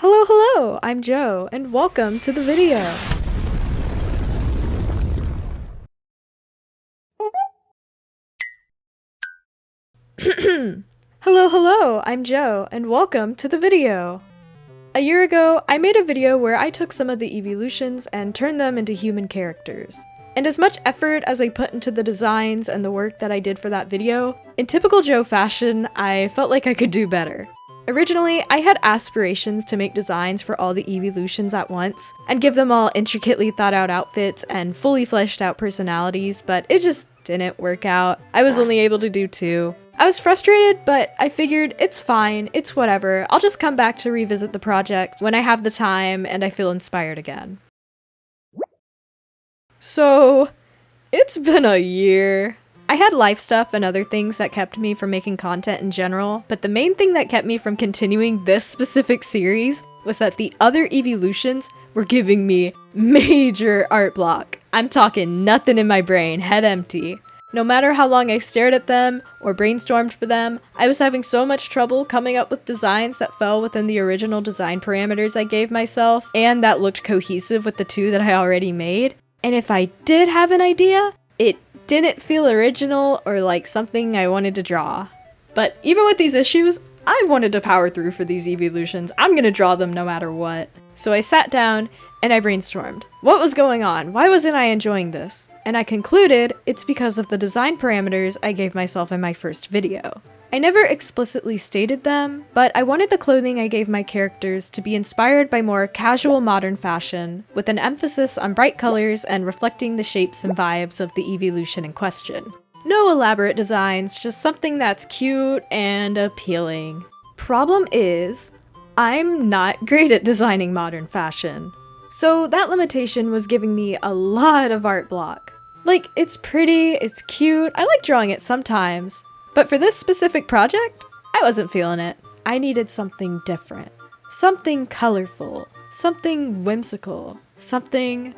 Hello, I'm Joe, and welcome to the video. Hello, I'm Joe, and welcome to the video. A year ago, I made a video where I took some of the EEVEELUTIONS and turned them into human characters. And as much effort as I put into the designs and the work that I did for that video, in typical Joe fashion, I felt like I could do better. Originally, I had aspirations to make designs for all the EEVEELUTIONS at once, and give them all intricately thought out outfits and fully fleshed out personalities, but it just didn't work out. I was only able to do 2. I was frustrated, but I figured it's fine, it's whatever, I'll just come back to revisit the project when I have the time and I feel inspired again. So, it's been a year. I had life stuff and other things that kept me from making content in general, but the main thing that kept me from continuing this specific series was that the other EEVEELUTIONS were giving me major art block. I'm talking nothing in my brain, head empty. No matter how long I stared at them or brainstormed for them, I was having so much trouble coming up with designs that fell within the original design parameters I gave myself and that looked cohesive with the 2 that I already made. And if I did have an idea, it didn't feel original or like something I wanted to draw. But even with these issues, I wanted to power through for these EEVEELUTIONS. I'm gonna draw them no matter what. So I sat down and I brainstormed. What was going on? Why wasn't I enjoying this? And I concluded it's because of the design parameters I gave myself in my first video. I never explicitly stated them, but I wanted the clothing I gave my characters to be inspired by more casual modern fashion, with an emphasis on bright colors and reflecting the shapes and vibes of the EEVEELUTION in question. No elaborate designs, just something that's cute and appealing. Problem is, I'm not great at designing modern fashion. So that limitation was giving me a lot of art block. Like, it's pretty, it's cute, I like drawing it sometimes. But for this specific project, I wasn't feeling it. I needed something different. Something colorful. Something whimsical. Something...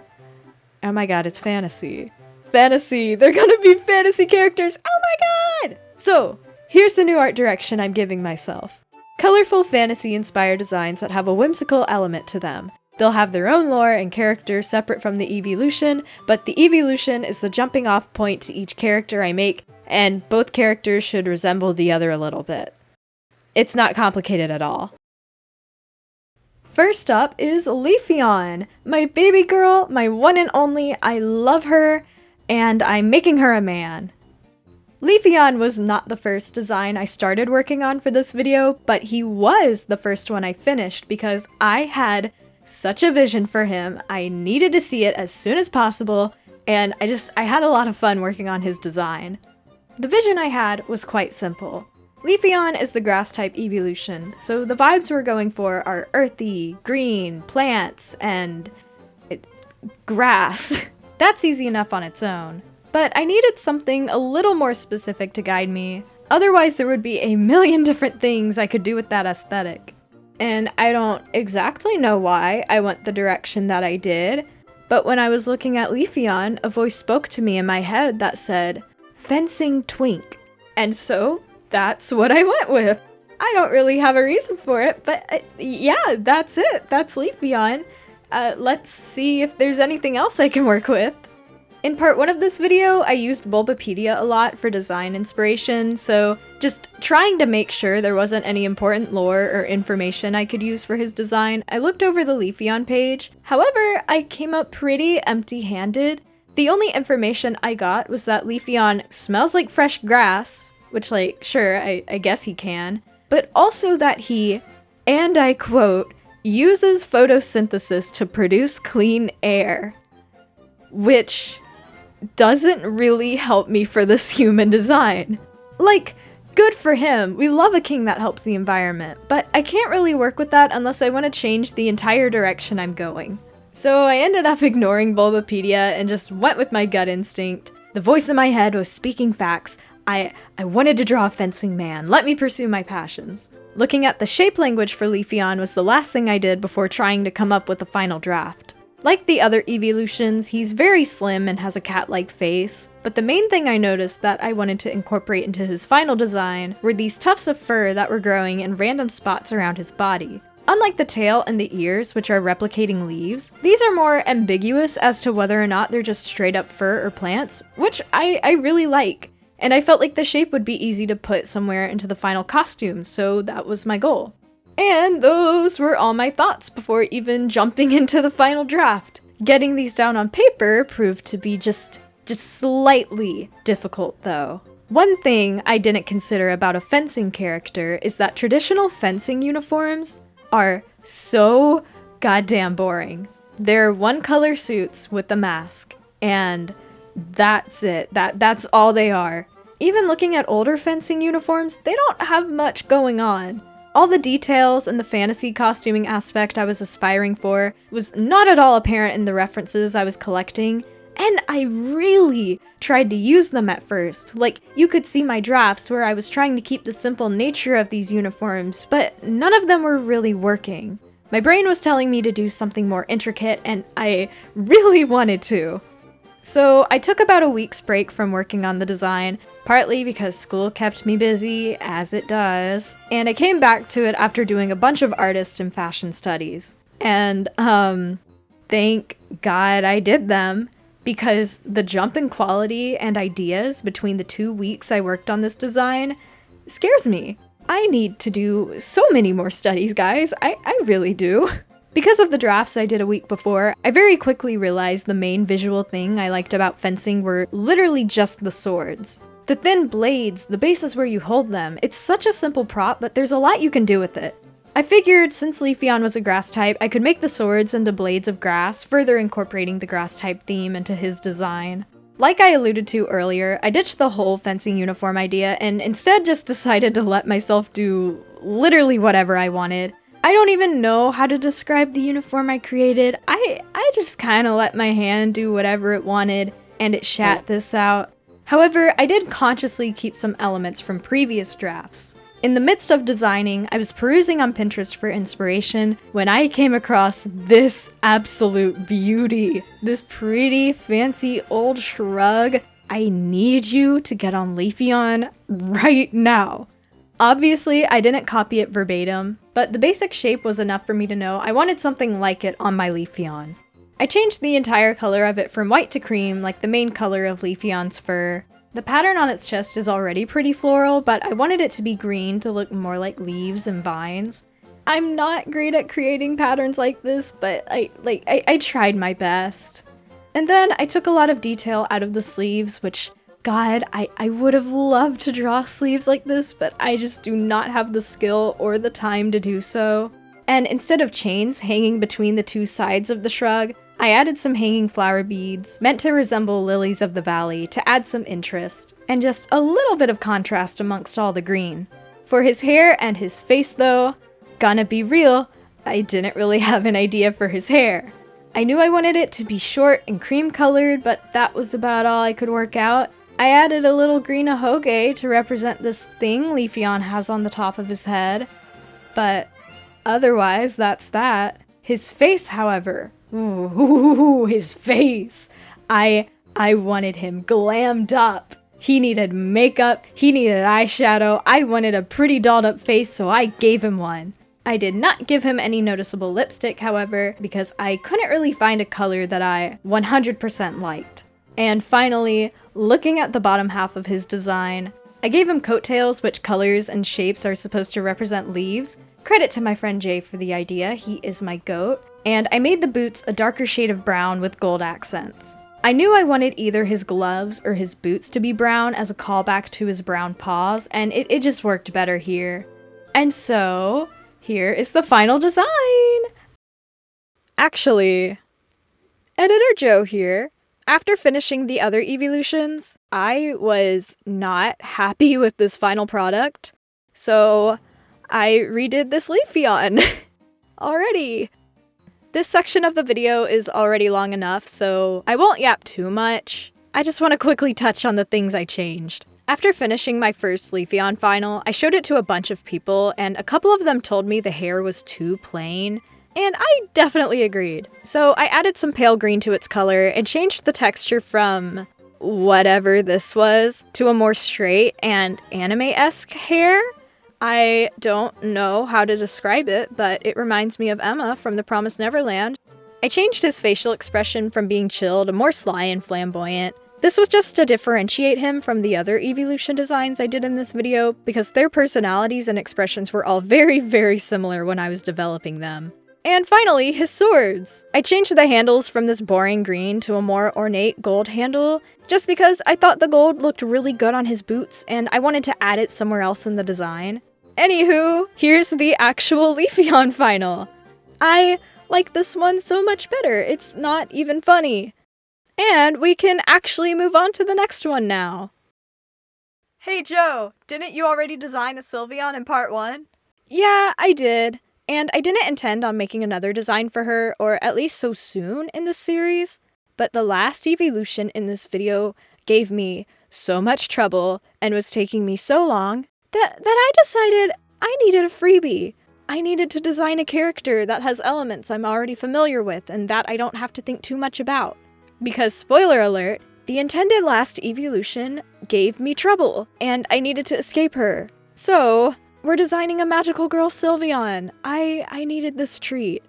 Oh my god, it's fantasy. Fantasy! They're gonna be fantasy characters! Oh my god! So, here's the new art direction I'm giving myself. Colorful fantasy-inspired designs that have a whimsical element to them. They'll have their own lore and characters separate from the EEVEELUTION, but the EEVEELUTION is the jumping off point to each character I make, and both characters should resemble the other a little bit. It's not complicated at all. First up is Leafeon, my baby girl, my one and only. I love her, and I'm making her a man. Leafeon was not the first design I started working on for this video, but he was the first one I finished because I had such a vision for him. I needed to see it as soon as possible, and I had a lot of fun working on his design. The vision I had was quite simple. Leafeon is the grass-type EEVEELUTION, so the vibes we're going for are earthy, green, plants, and... grass. That's easy enough on its own. But I needed something a little more specific to guide me, otherwise there would be a million different things I could do with that aesthetic. And I don't exactly know why I went the direction that I did, but when I was looking at Leafeon, a voice spoke to me in my head that said, "Fencing twink." And so, that's what I went with. I don't really have a reason for it, but yeah, that's it. That's Leafeon. Let's see if there's anything else I can work with. In part 1 of this video, I used Bulbapedia a lot for design inspiration, so just trying to make sure there wasn't any important lore or information I could use for his design, I looked over the Leafeon page. However, I came up pretty empty-handed. The only information I got was that Leafeon smells like fresh grass, which, like, sure, I guess he can, but also that he, and I quote, uses photosynthesis to produce clean air. Which doesn't really help me for this human design. Like, good for him, we love a king that helps the environment, but I can't really work with that unless I want to change the entire direction I'm going. So I ended up ignoring Bulbapedia and just went with my gut instinct. The voice in my head was speaking facts. I wanted to draw a fencing man. Let me pursue my passions. Looking at the shape language for Leafeon was the last thing I did before trying to come up with a final draft. Like the other EEVEELUTIONs, he's very slim and has a cat-like face, but the main thing I noticed that I wanted to incorporate into his final design were these tufts of fur that were growing in random spots around his body. Unlike the tail and the ears, which are replicating leaves, these are more ambiguous as to whether or not they're just straight up fur or plants, which I really like. And I felt like the shape would be easy to put somewhere into the final costume, so that was my goal. And those were all my thoughts before even jumping into the final draft. Getting these down on paper proved to be just slightly difficult though. One thing I didn't consider about a fencing character is that traditional fencing uniforms are so goddamn boring. They're one color suits with a mask, and that's it. That's all they are. Even looking at older fencing uniforms, they don't have much going on. All the details and the fantasy costuming aspect I was aspiring for was not at all apparent in the references I was collecting, and I really tried to use them at first. Like, you could see my drafts where I was trying to keep the simple nature of these uniforms, but none of them were really working. My brain was telling me to do something more intricate, and I really wanted to. So I took about a week's break from working on the design, partly because school kept me busy, as it does, and I came back to it after doing a bunch of artist and fashion studies. And, thank God I did them, because the jump in quality and ideas between the 2 weeks I worked on this design scares me. I need to do so many more studies, guys. I really do. Because of the drafts I did a week before, I very quickly realized the main visual thing I liked about fencing were literally just the swords. The thin blades, the base is where you hold them. It's such a simple prop, but there's a lot you can do with it. I figured since Leafeon was a grass type, I could make the swords into blades of grass, further incorporating the grass type theme into his design. Like I alluded to earlier, I ditched the whole fencing uniform idea and instead just decided to let myself do literally whatever I wanted. I don't even know how to describe the uniform I created. I just kinda let my hand do whatever it wanted, and it shat this out. However, I did consciously keep some elements from previous drafts. In the midst of designing, I was perusing on Pinterest for inspiration when I came across this absolute beauty. This pretty, fancy old shrug. I need you to get on Leafeon right now. Obviously, I didn't copy it verbatim, but the basic shape was enough for me to know I wanted something like it on my Leafeon. I changed the entire color of it from white to cream, like the main color of Leafeon's fur. The pattern on its chest is already pretty floral, but I wanted it to be green to look more like leaves and vines. I'm not great at creating patterns like this, but I tried my best. And then I took a lot of detail out of the sleeves, which, God, I would have loved to draw sleeves like this, but I just do not have the skill or the time to do so. And instead of chains hanging between the two sides of the shrug, I added some hanging flower beads, meant to resemble lilies of the valley, to add some interest, and just a little bit of contrast amongst all the green. For his hair and his face though, gonna be real, I didn't really have an idea for his hair. I knew I wanted it to be short and cream colored, but that was about all I could work out. I added a little green ahoge to represent this thing Leafeon has on the top of his head, but otherwise that's that. His face, however, ooh, his face. I wanted him glammed up. He needed makeup, he needed eyeshadow, I wanted a pretty dolled up face, so I gave him one. I did not give him any noticeable lipstick, however, because I couldn't really find a color that I 100% liked. And finally, looking at the bottom half of his design, I gave him coattails, which colors and shapes are supposed to represent leaves. Credit to my friend Jay for the idea, he is my goat. And I made the boots a darker shade of brown with gold accents. I knew I wanted either his gloves or his boots to be brown as a callback to his brown paws, and it just worked better here. And so, here is the final design! Actually, Editor Joe here. After finishing the other evolutions, I was not happy with this final product, so I redid this Leafeon already. This section of the video is already long enough, so I won't yap too much. I just want to quickly touch on the things I changed. After finishing my first Leafeon final, I showed it to a bunch of people, and a couple of them told me the hair was too plain. And I definitely agreed. So I added some pale green to its color and changed the texture from whatever this was to a more straight and anime-esque hair. I don't know how to describe it, but it reminds me of Emma from The Promised Neverland. I changed his facial expression from being chill to more sly and flamboyant. This was just to differentiate him from the other evolution designs I did in this video, because their personalities and expressions were all very, very similar when I was developing them. And finally, his swords! I changed the handles from this boring green to a more ornate gold handle, just because I thought the gold looked really good on his boots, and I wanted to add it somewhere else in the design. Anywho, here's the actual Leafeon final! I like this one so much better, it's not even funny. And we can actually move on to the next one now. Hey Joe, didn't you already design a Sylveon in part 1? Yeah, I did. And I didn't intend on making another design for her, or at least so soon in this series. But the last evolution in this video gave me so much trouble and was taking me so long that I decided I needed a freebie. I needed to design a character that has elements I'm already familiar with and that I don't have to think too much about. Because, spoiler alert, the intended last evolution gave me trouble, and I needed to escape her. So, we're designing a magical girl Sylveon. I needed this treat.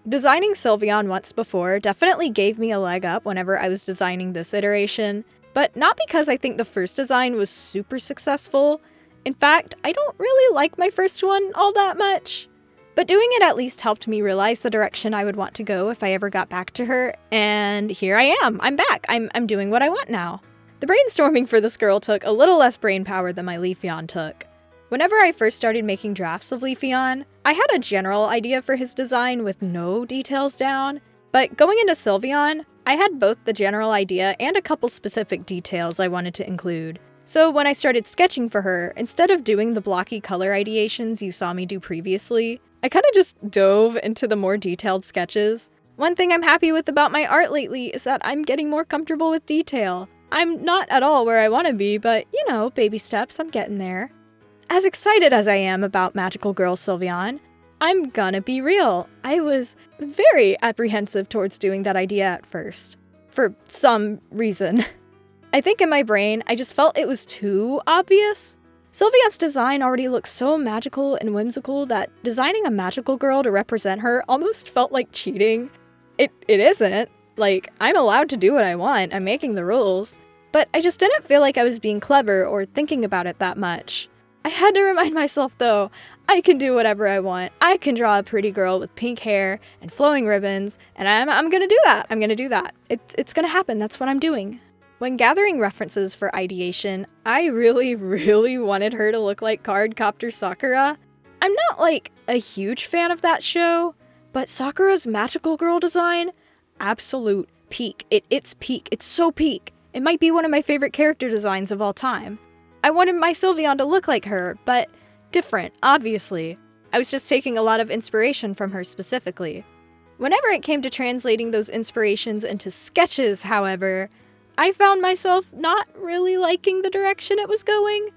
Designing Sylveon once before definitely gave me a leg up whenever I was designing this iteration, but not because I think the first design was super successful. In fact, I don't really like my first one all that much. But doing it at least helped me realize the direction I would want to go if I ever got back to her, and here I am, I'm back, I'm doing what I want now. The brainstorming for this girl took a little less brain power than my Leafeon took. Whenever I first started making drafts of Leafeon, I had a general idea for his design with no details down, but going into Sylveon, I had both the general idea and a couple specific details I wanted to include. So when I started sketching for her, instead of doing the blocky color ideations you saw me do previously, I kinda just dove into the more detailed sketches. One thing I'm happy with about my art lately is that I'm getting more comfortable with detail. I'm not at all where I want to be, but you know, baby steps, I'm getting there. As excited as I am about Magical Girl Sylveon, I'm gonna be real. I was very apprehensive towards doing that idea at first. For some reason. I think in my brain, I just felt it was too obvious. Sylveon's design already looks so magical and whimsical that designing a magical girl to represent her almost felt like cheating. It isn't. Like, I'm allowed to do what I want, I'm making the rules. But I just didn't feel like I was being clever or thinking about it that much. I had to remind myself though, I can do whatever I want. I can draw a pretty girl with pink hair and flowing ribbons, and I'm gonna do that. I'm gonna do that. It's gonna happen, that's what I'm doing. When gathering references for ideation, I really wanted her to look like Cardcopter Sakura. I'm not like a huge fan of that show, but Sakura's magical girl design, absolute peak. It's peak. It's so peak. It might be one of my favorite character designs of all time. I wanted my Sylveon to look like her, but different, obviously. I was just taking a lot of inspiration from her specifically. Whenever it came to translating those inspirations into sketches, however, I found myself not really liking the direction it was going.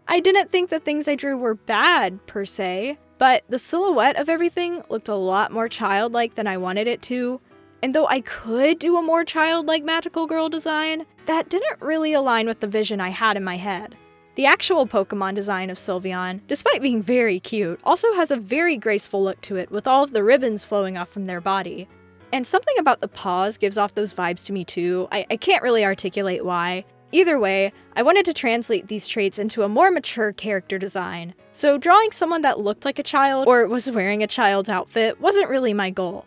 I didn't think the things I drew were bad, per se, but the silhouette of everything looked a lot more childlike than I wanted it to, and though I could do a more childlike magical girl design, that didn't really align with the vision I had in my head. The actual Pokemon design of Sylveon, despite being very cute, also has a very graceful look to it with all of the ribbons flowing off from their body. And something about the paws gives off those vibes to me too. I can't really articulate why. Either way, I wanted to translate these traits into a more mature character design. So drawing someone that looked like a child or was wearing a child's outfit wasn't really my goal.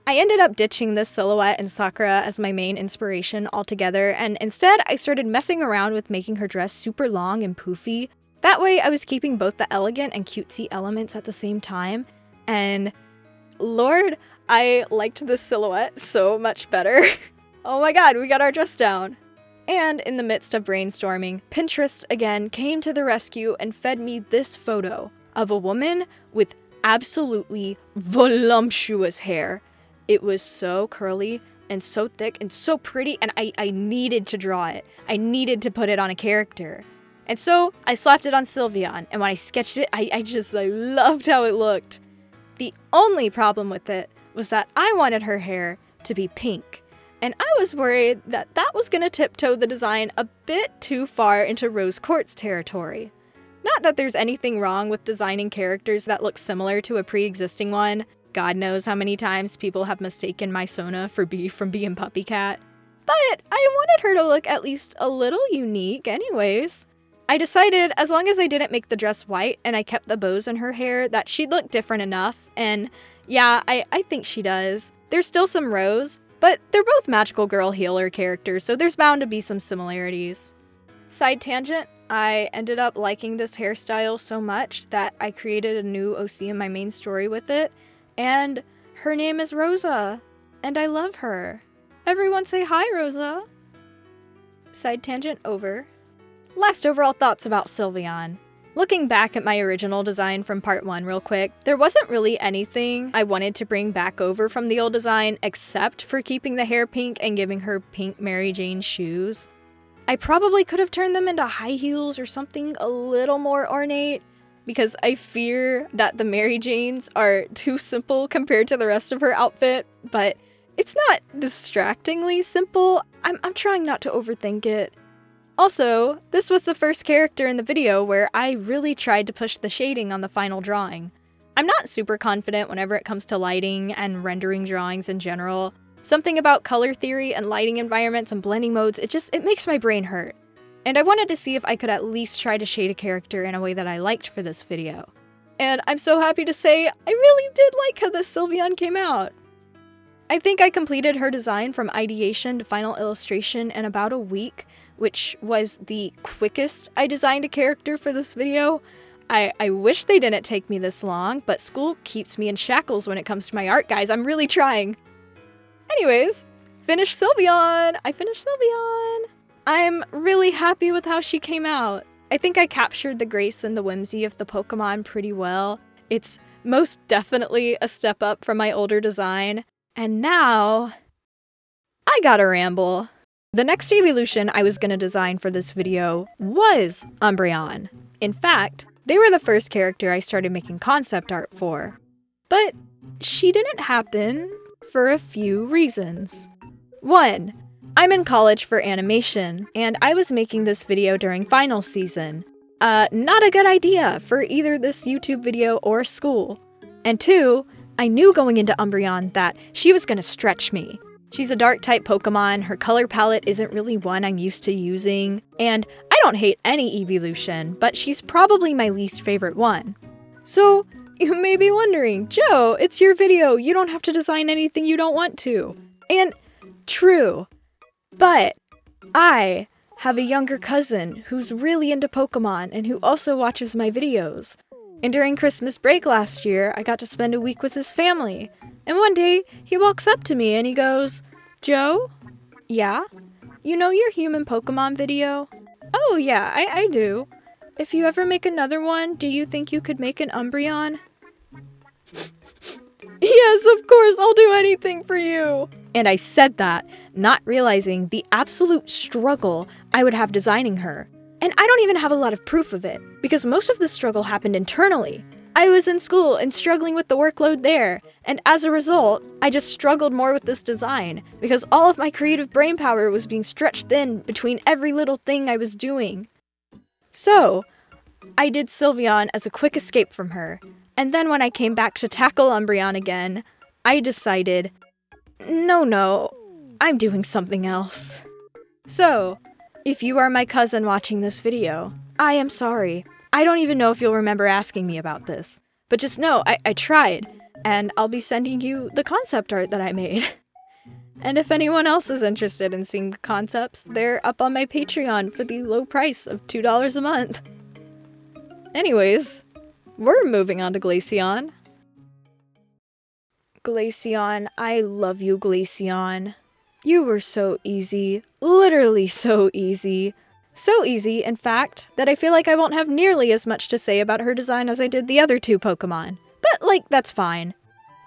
I ended up ditching this silhouette and Sakura as my main inspiration altogether, and instead I started messing around with making her dress super long and poofy. That way I was keeping both the elegant and cutesy elements at the same time, and Lord, I liked this silhouette so much better. Oh my god, we got our dress down. And in the midst of brainstorming, Pinterest again came to the rescue and fed me this photo of a woman with absolutely voluptuous hair. It was so curly and so thick and so pretty, and I needed to draw it. I needed to put it on a character. And so I slapped it on Sylveon, and when I sketched it, I loved how it looked. The only problem with it was that I wanted her hair to be pink, and I was worried that that was going to tiptoe the design a bit too far into rose quartz territory. Not that there's anything wrong with designing characters that look similar to a pre-existing one. God knows how many times people have mistaken my Sona for Bee from Bee and Puppy Cat. But I wanted her to look at least a little unique anyways. I decided as long as I didn't make the dress white and I kept the bows in her hair that she'd look different enough, and yeah, I think she does. There's still some Rose, but they're both magical girl healer characters, so there's bound to be some similarities. Side tangent, I ended up liking this hairstyle so much that I created a new OC in my main story with it, and her name is Rosa, and I love her. Everyone say hi, Rosa! Side tangent over. Last overall thoughts about Sylveon. Looking back at my original design from part 1 real quick, there wasn't really anything I wanted to bring back over from the old design except for keeping the hair pink and giving her pink Mary Jane shoes. I probably could have turned them into high heels or something a little more ornate, because I fear that the Mary Janes are too simple compared to the rest of her outfit, but it's not distractingly simple. I'm trying not to overthink it. Also, this was the first character in the video where I really tried to push the shading on the final drawing. I'm not super confident whenever it comes to lighting and rendering drawings in general. Something about color theory and lighting environments and blending modes, it makes my brain hurt. And I wanted to see if I could at least try to shade a character in a way that I liked for this video. And I'm so happy to say I really did like how this Sylveon came out. I think I completed her design from ideation to final illustration in about a week, which was the quickest I designed a character for this video. I wish they didn't take me this long, but school keeps me in shackles when it comes to my art, guys. I'm really trying. Anyways, finished Sylveon! I finished Sylveon! I'm really happy with how she came out. I think I captured the grace and the whimsy of the Pokemon pretty well. It's most definitely a step up from my older design. And now, I gotta ramble. The next evolution I was going to design for this video was Umbreon. In fact, they were the first character I started making concept art for. But she didn't happen for a few reasons. 1. I'm in college for animation, and I was making this video during finals season. Not a good idea for either this YouTube video or school. And 2, I knew going into Umbreon that she was going to stretch me. She's a dark-type Pokemon, her color palette isn't really one I'm used to using, and I don't hate any evolution, but she's probably my least favorite one. So, you may be wondering, Joe, it's your video, you don't have to design anything you don't want to. And, true, but I have a younger cousin who's really into Pokemon and who also watches my videos. And during Christmas break last year, I got to spend a week with his family. And one day, he walks up to me and he goes, "Joe? Yeah? You know your human Pokemon video?" "Oh yeah, I do. If you ever make another one, do you think you could make an Umbreon?" "Yes, of course, I'll do anything for you." And I said that, not realizing the absolute struggle I would have designing her. And I don't even have a lot of proof of it, because most of the struggle happened internally. I was in school and struggling with the workload there, and as a result, I just struggled more with this design, because all of my creative brainpower was being stretched thin between every little thing I was doing. So, I did Sylveon as a quick escape from her, and then when I came back to tackle Umbreon again, I decided, no, I'm doing something else. So, if you are my cousin watching this video, I am sorry. I don't even know if you'll remember asking me about this, but just know I tried, and I'll be sending you the concept art that I made. And if anyone else is interested in seeing the concepts, they're up on my Patreon for the low price of $2 a month. Anyways, we're moving on to Glaceon. Glaceon, I love you, Glaceon. You were so easy, literally so easy. So easy, in fact, that I feel like I won't have nearly as much to say about her design as I did the other two Pokemon. But, that's fine.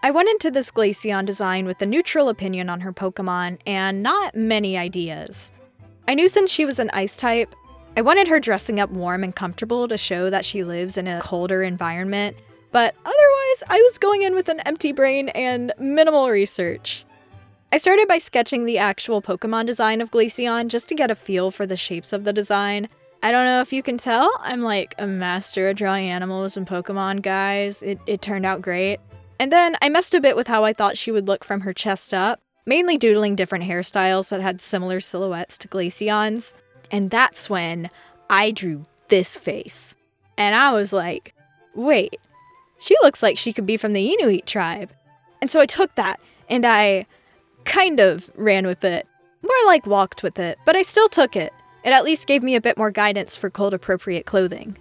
I went into this Glaceon design with a neutral opinion on her Pokemon, and not many ideas. I knew since she was an ice type, I wanted her dressing up warm and comfortable to show that she lives in a colder environment, but otherwise, I was going in with an empty brain and minimal research. I started by sketching the actual Pokemon design of Glaceon just to get a feel for the shapes of the design. I don't know if you can tell, I'm like a master at drawing animals and Pokemon, guys. It turned out great. And then I messed a bit with how I thought she would look from her chest up, mainly doodling different hairstyles that had similar silhouettes to Glaceon's. And that's when I drew this face. And I was like, wait, she looks like she could be from the Inuit tribe. And so I took that and I kind of ran with it. More like walked with it, but I still took it. It at least gave me a bit more guidance for cold-appropriate clothing.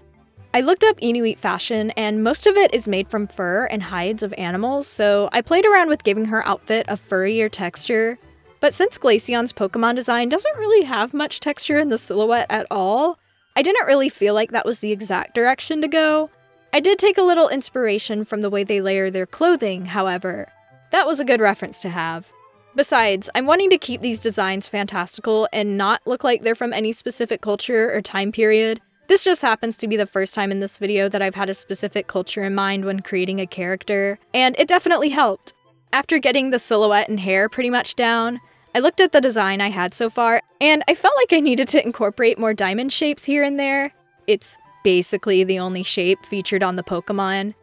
I looked up Inuit fashion, and most of it is made from fur and hides of animals, so I played around with giving her outfit a furrier texture. But since Glaceon's Pokemon design doesn't really have much texture in the silhouette at all, I didn't really feel like that was the exact direction to go. I did take a little inspiration from the way they layer their clothing, however. That was a good reference to have. Besides, I'm wanting to keep these designs fantastical and not look like they're from any specific culture or time period. This just happens to be the first time in this video that I've had a specific culture in mind when creating a character, and it definitely helped. After getting the silhouette and hair pretty much down, I looked at the design I had so far, and I felt like I needed to incorporate more diamond shapes here and there. It's basically the only shape featured on the Pokemon.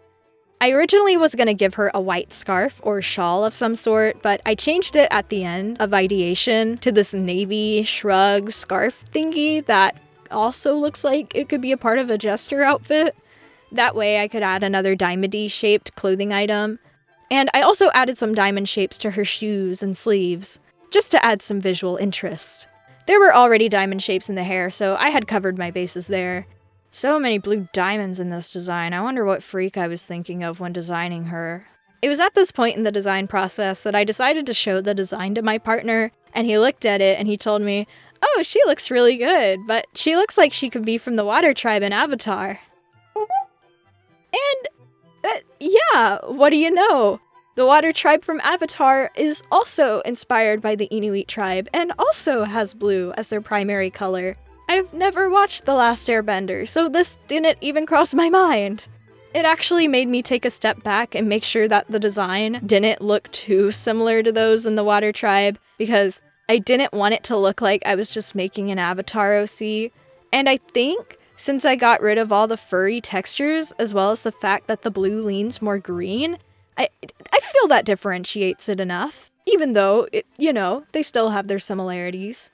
I originally was going to give her a white scarf or shawl of some sort, but I changed it at the end of ideation to this navy shrug scarf thingy that also looks like it could be a part of a jester outfit. That way I could add another diamond-y shaped clothing item. And I also added some diamond shapes to her shoes and sleeves, just to add some visual interest. There were already diamond shapes in the hair, so I had covered my bases there. So many blue diamonds in this design. I wonder what freak I was thinking of when designing her. It was at this point in the design process that I decided to show the design to my partner, and he looked at it and he told me, "Oh, she looks really good, but she looks like she could be from the Water Tribe in Avatar." And, yeah, what do you know? The Water Tribe from Avatar is also inspired by the Inuit tribe, and also has blue as their primary color. I've never watched The Last Airbender, so this didn't even cross my mind. It actually made me take a step back and make sure that the design didn't look too similar to those in the Water Tribe, because I didn't want it to look like I was just making an Avatar OC. And I think, since I got rid of all the furry textures, as well as the fact that the blue leans more green, I feel that differentiates it enough, even though, they still have their similarities.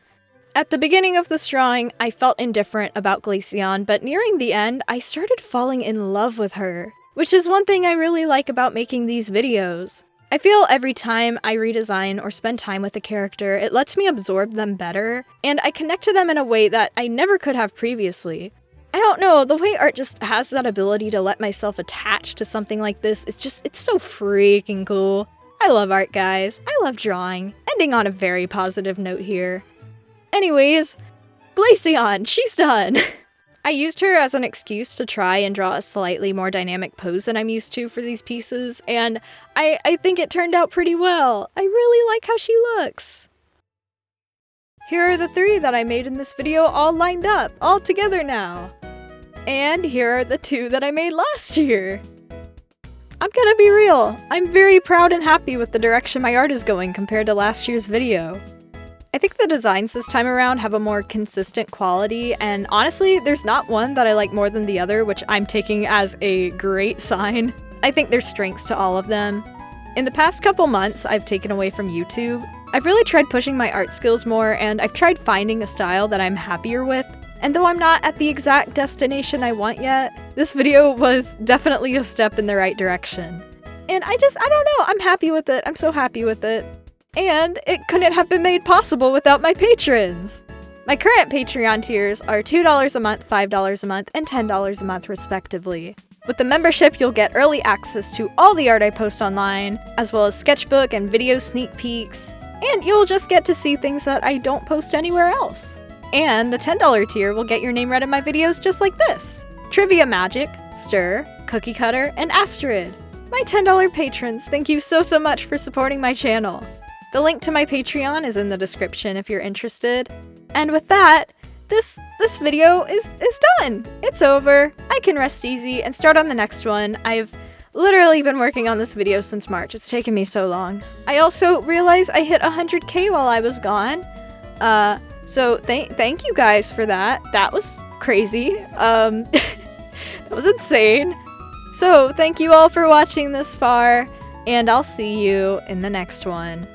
At the beginning of this drawing, I felt indifferent about Glaceon, but nearing the end, I started falling in love with her, which is one thing I really like about making these videos. I feel every time I redesign or spend time with a character, it lets me absorb them better, and I connect to them in a way that I never could have previously. I don't know, the way art just has that ability to let myself attach to something like this is it's so freaking cool. I love art, guys. I love drawing. Ending on a very positive note here. Anyways, Glaceon, she's done! I used her as an excuse to try and draw a slightly more dynamic pose than I'm used to for these pieces, and I think it turned out pretty well. I really like how she looks. Here are the 3 that I made in this video all lined up, all together now. And here are the 2 that I made last year. I'm gonna be real, I'm very proud and happy with the direction my art is going compared to last year's video. I think the designs this time around have a more consistent quality, and honestly, there's not one that I like more than the other, which I'm taking as a great sign. I think there's strengths to all of them. In the past couple months I've taken away from YouTube, I've really tried pushing my art skills more, and I've tried finding a style that I'm happier with. And though I'm not at the exact destination I want yet, this video was definitely a step in the right direction. And I don't know, I'm happy with it, I'm so happy with it. And it couldn't have been made possible without my patrons! My current Patreon tiers are $2 a month, $5 a month, and $10 a month respectively. With the membership, you'll get early access to all the art I post online, as well as sketchbook and video sneak peeks, and you'll just get to see things that I don't post anywhere else. And the $10 tier will get your name read in my videos just like this. Trivia Magic, Stir, Cookie Cutter, and Astrid. My $10 patrons, thank you so much for supporting my channel. The link to my Patreon is in the description if you're interested. And with that, this video is done! It's over. I can rest easy and start on the next one. I've literally been working on this video since March. It's taken me so long. I also realized I hit 100k while I was gone. So thank you guys for that. That was crazy. That was insane. So thank you all for watching this far, and I'll see you in the next one.